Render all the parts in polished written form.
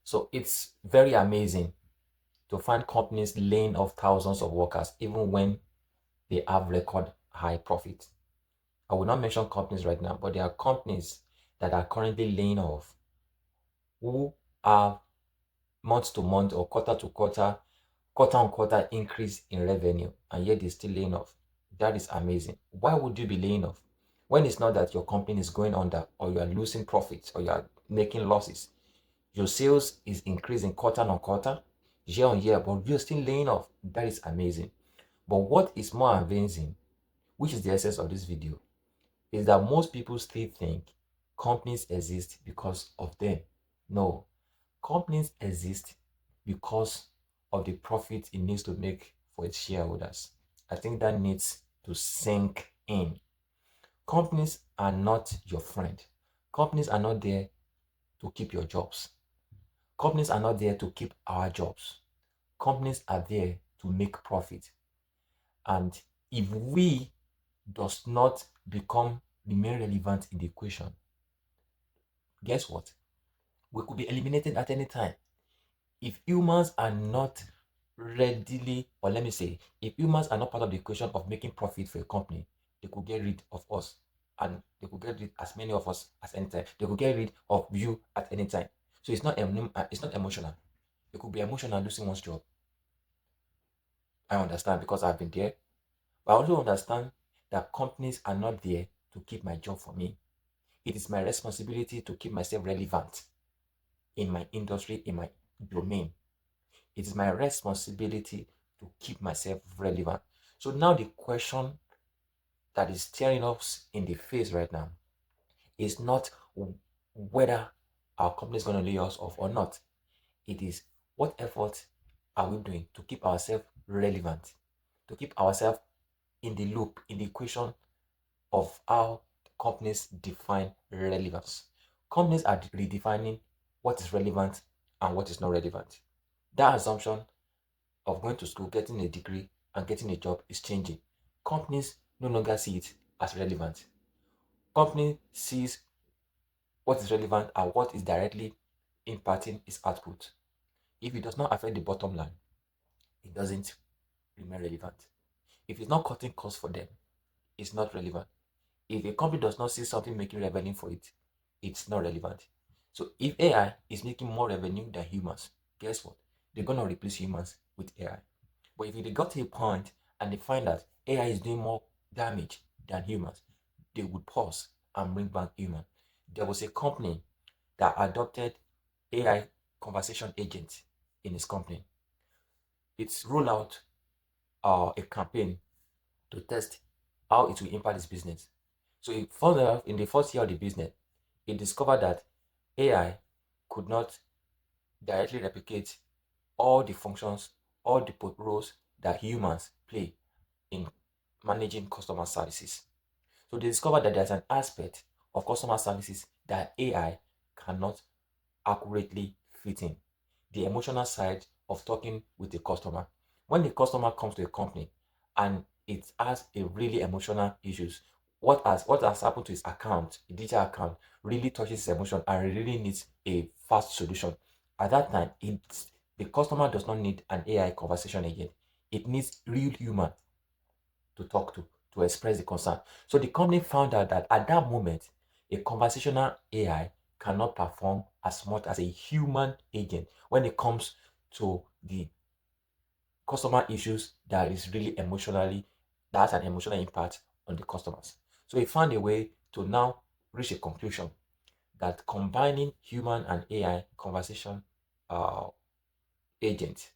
So it's very amazing to find companies laying off thousands of workers even when they have record high profit. I will not mention companies right now, but there are companies that are currently laying off who have month to month or quarter to quarter, quarter on quarter increase in revenue, and yet they're still laying off. That is amazing. Why would you be laying off when it's not that your company is going under or you are losing profits or you are making losses? Your sales is increasing quarter on quarter, year on year, but you're still laying off. That is amazing. But what is more amazing, which is the essence of this video, is that most people still think companies exist because of them. No, companies exist because of the profit it needs to make for its shareholders. I think that needs to sink in. Companies are not your friend. Companies are not there to keep your jobs. Companies are not there to keep our jobs. Companies are there to make profit. And if we does not become the main relevant in the equation, guess what? We could be eliminated at any time. If humans are not readily, or let me say, if humans are not part of the equation of making profit for a company, they could get rid of us, and they could get rid as many of us as any time. They could get rid of you at any time. So it's not emotional. It could be emotional losing one's job. I understand because I've been there. But I also understand that companies are not there to keep my job for me. It is my responsibility to keep myself relevant in my industry, in my domain. It is my responsibility to keep myself relevant. So now the question that is staring us in the face right now is not whether our company is going to lay us off or not. It is what effort are we doing to keep ourselves relevant, to keep ourselves in the loop, in the equation of how companies define relevance. Companies are redefining what is relevant and what is not relevant. That assumption of going to school, getting a degree, and getting a job is changing. Companies no longer see it as relevant. Company sees what is relevant and what is directly impacting its output. If it does not affect the bottom line, it doesn't remain relevant. If it's not cutting costs for them, it's not relevant. If a company does not see something making revenue for it, it's not relevant. So if AI is making more revenue than humans, guess what? They're gonna replace humans with AI. But if they got to a point and they find that AI is doing more damage than humans, they would pause and bring back human. There was a company that adopted AI conversation agent in its company. It's rolled out a campaign to test how it will impact its business. So it found out in the first year of the business, it discovered that AI could not directly replicate all the functions, all the roles that humans play in managing customer services. So they discovered that there's an aspect of customer services that AI cannot accurately fit in. The emotional side of talking with the customer. When the customer comes to a company and it has a really emotional issues, what has happened to his account, a digital account, really touches his emotion and really needs a fast solution. At that time, the customer does not need an AI conversation agent. It needs real human to talk to express the concern. So the company found out that at that moment, a conversational AI cannot perform as much as a human agent when it comes to the customer issues that is really emotionally, that has an emotional impact on the customers. So he found a way to now reach a conclusion that combining human and AI conversation uh, agent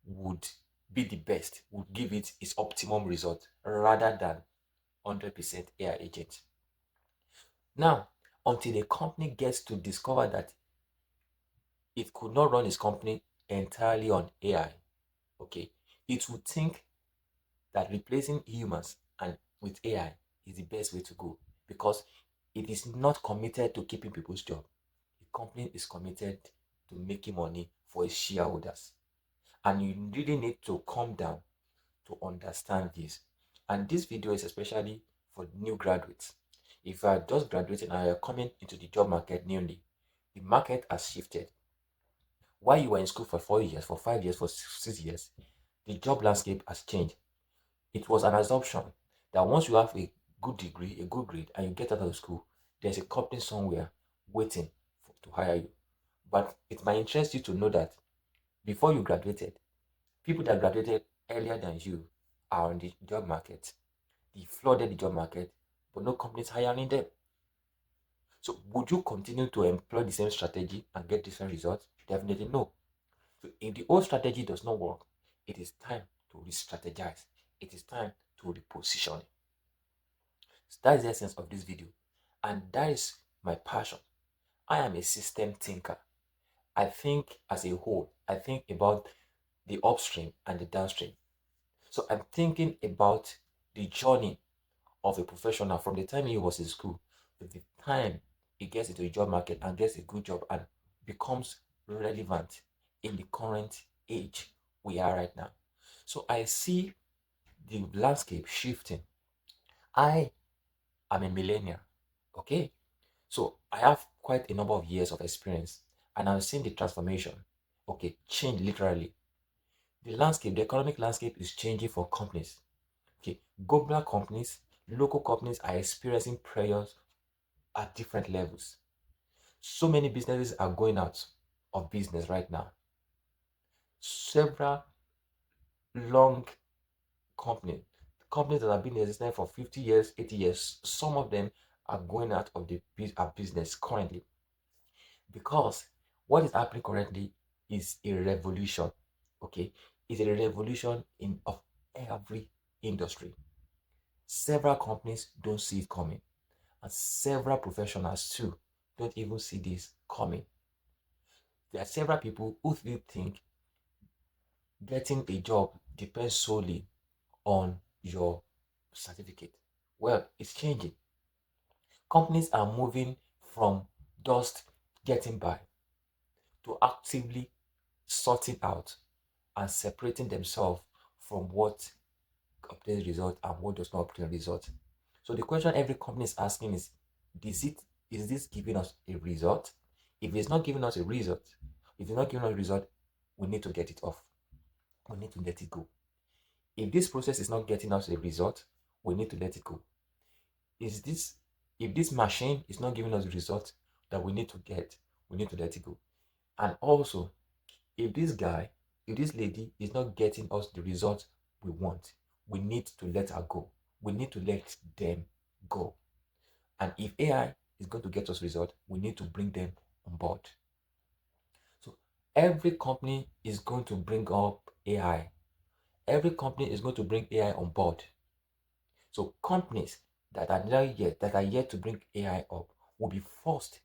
would be the best, would give it its optimum result rather than 100% AI agent. Now, until a company gets to discover that it could not run its company entirely on AI, okay, it would think that replacing humans and with AI is the best way to go because it is not committed to keeping people's job. The company is committed to making money for its shareholders. And you really need to calm down to understand this. And this video is especially for new graduates. If you are just graduating and you're coming into the job market newly, the market has shifted. While you were in school for 4 years, for 5 years, for 6 years, the job landscape has changed. It was an assumption that once you have a good degree, a good grade, and you get out of school, there's a company somewhere waiting to hire you. But it might interest you to know that before you graduated, people that graduated earlier than you are on the job market. They flooded the job market, but no companies hiring them. So would you continue to employ the same strategy and get different results? Definitely no. So if the old strategy does not work, it is time to re-strategize. It is time to reposition. So that is the essence of this video. And that is my passion. I am a system thinker. I think as a whole. I think about the upstream and the downstream. So I'm thinking about the journey of a professional from the time he was in school to the time he gets into the job market and gets a good job and becomes relevant in the current age we are right now. So I see the landscape shifting. I am a millennial. Okay. So I have quite a number of years of experience and I've seen the transformation. Okay, change literally. The landscape, the economic landscape is changing for companies. Okay, global companies, local companies are experiencing pressures at different levels. So many businesses are going out of business right now. Several long companies, companies that have been existing for 50 years, 80 years, some of them are going out of the business currently because what is happening currently is a revolution. Okay, it's a revolution in of every industry. Several companies don't see it coming, and several professionals too don't even see this coming. There are several people who still think getting a job depends solely on your certificate. Well, it's changing. Companies are moving from just getting by to actively sorting out and separating themselves from what obtains result and what does not obtain result. So the question every company is asking is this giving us a result? If it's not giving us a result, if it's not giving us a result, we need to get it off. We need to let it go. If this process is not getting us a result, we need to let it go. Is this if this machine is not giving us a result that we need to get, we need to let it go. And also, if this guy, if this lady is not getting us the result we want, we need to let her go. We need to let them go. And if AI is going to get us result, we need to bring them on board. So every company is going to bring up AI. Every company is going to bring AI on board. So companies that are yet to bring AI up will be forced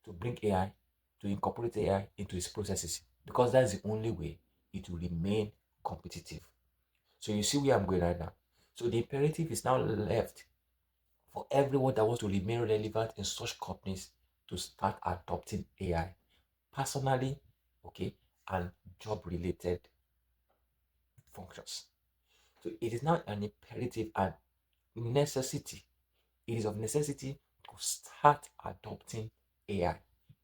to bring AI, to incorporate AI into its processes because that's the only way it will remain competitive. So you see where I'm going right now. So the imperative is now left for everyone that wants to remain relevant in such companies to start adopting AI personally, okay, and job related functions. So it is now an imperative and necessity. It is of necessity to start adopting AI,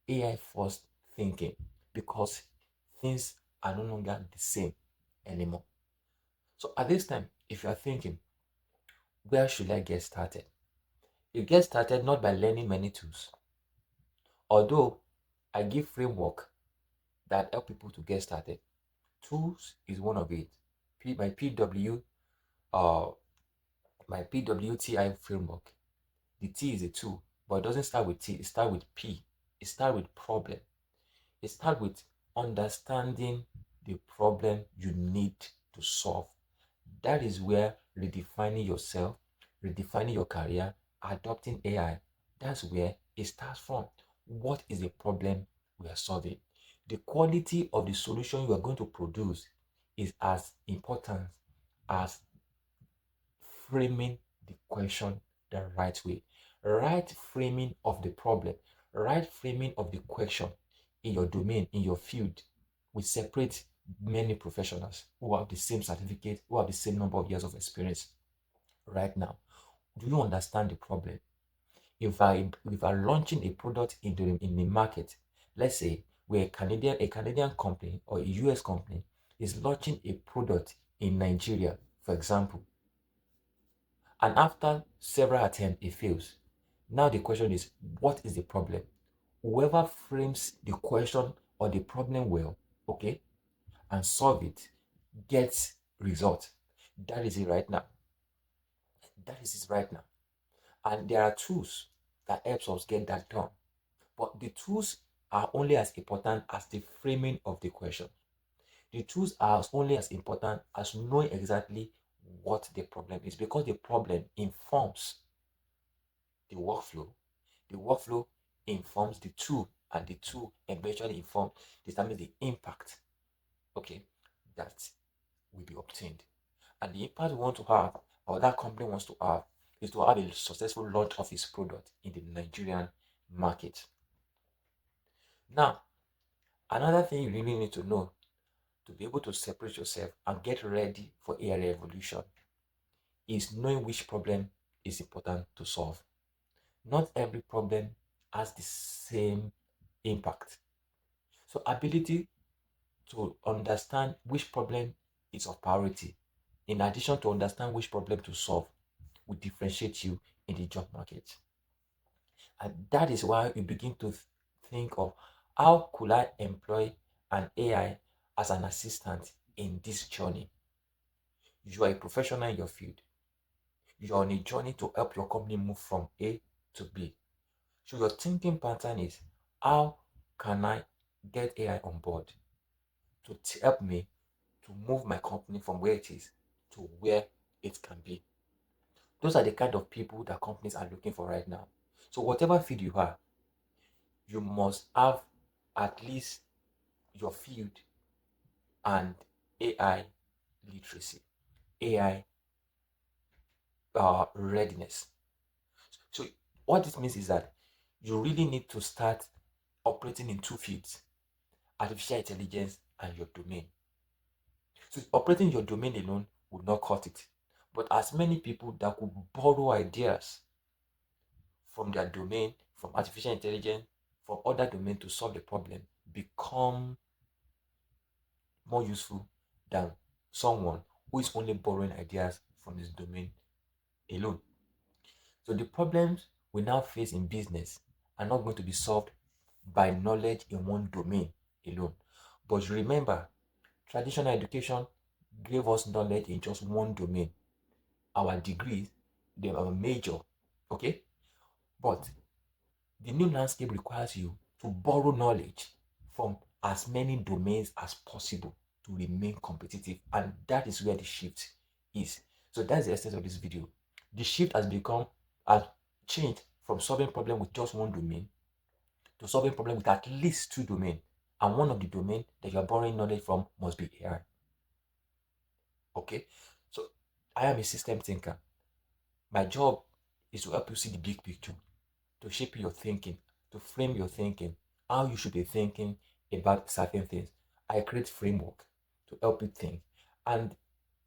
AI first thinking, because things are no longer the same anymore. So at this time, if you are thinking, where should I get started? You get started not by learning many tools, although I give framework that help people to get started. Tools is one of it. My PW, uh, my PWTI framework. The T is a tool, but it doesn't start with T. It starts with P. It starts with problem. It starts with understanding the problem you need to solve. That is where redefining yourself, redefining your career, adopting AI, that's where it starts from. What is the problem we are solving? The quality of the solution you are going to produce is as important as framing the question the right way. Right framing of the problem, right framing of the question in your domain, in your field, will separate many professionals who have the same certificate, who have the same number of years of experience right now. Do you understand the problem? If I launching a product in the market, let's say where a Canadian company or a US company is launching a product in Nigeria, for example, and after several attempts, it fails. Now the question is, what is the problem? Whoever frames the question or the problem well, okay, and solve it, gets result. That is it right now. That is it right now. And there are tools that helps us get that done. But the tools are only as important as the framing of the question. The tools are only as important as knowing exactly what the problem is, because the problem informs the workflow. The workflow informs the tool, and the tool eventually determines the impact, okay, that will be obtained. And the impact we want to have, or that company wants to have, is to have a successful launch of its product in the Nigerian market. Now, another thing you really need to know to be able to separate yourself and get ready for AI revolution is knowing which problem is important to solve. Not every problem has the same impact. So, ability to understand which problem is of priority, in addition to understand which problem to solve, will differentiate you in the job market. And that is why you begin to think of, how could I employ an AI as an assistant in this journey? You are a professional in your field. You are on a journey to help your company move from A to B. So your thinking pattern is, how can I get AI on board to help me to move my company from where it is to where it can be? Those are the kind of people that companies are looking for right now. So whatever field you are, you must have at least your field and AI literacy, AI readiness. So what this means is that you really need to start operating in two fields: artificial intelligence and your domain. So operating your domain alone would not cut it. But as many people that could borrow ideas from their domain, from artificial intelligence, from other domain to solve the problem, become more useful than someone who is only borrowing ideas from his domain alone. So the problems we now face in business are not going to be solved by knowledge in one domain alone. But remember, traditional education gave us knowledge in just one domain. Our degrees, they are major, okay? But the new landscape requires you to borrow knowledge from as many domains as possible to remain competitive. And that is where the shift is. So that's the essence of this video. The shift has changed from solving problem with just one domain to solving problem with at least two domains. And one of the domain that you are borrowing knowledge from must be AI. Okay? So I am a system thinker. My job is to help you see the big picture, to shape your thinking, to frame your thinking, how you should be thinking about certain things. I create framework to help you think. And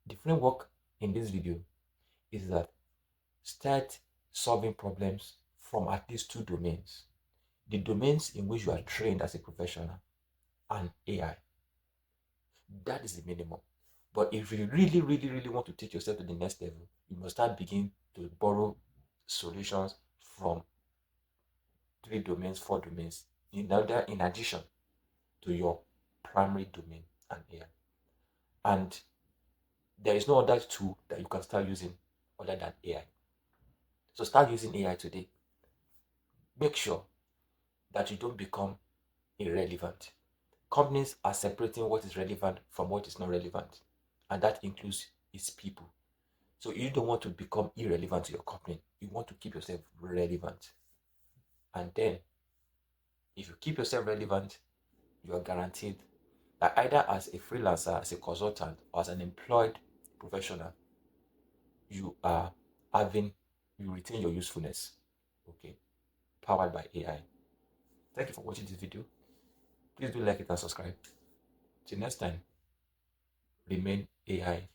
the framework in this video is that start solving problems from at least two domains. The domains in which you are trained as a professional and AI. That is the minimum. But if you really, really, really want to take yourself to the next level, you must start begin to borrow solutions from three domains, four domains, in addition to your primary domain and AI. And there is no other tool that you can start using other than AI. So start using AI today. Make sure that you don't become irrelevant. Companies are separating what is relevant from what is not relevant, and that includes its people. So you don't want to become irrelevant to your company. You want to keep yourself relevant. And then, if you keep yourself relevant, you are guaranteed that either as a freelancer, as a consultant, or as an employed professional, you are having, you retain your usefulness. Okay, powered by AI. Thank you for watching this video. Please do like it and subscribe. Till next time, remain AI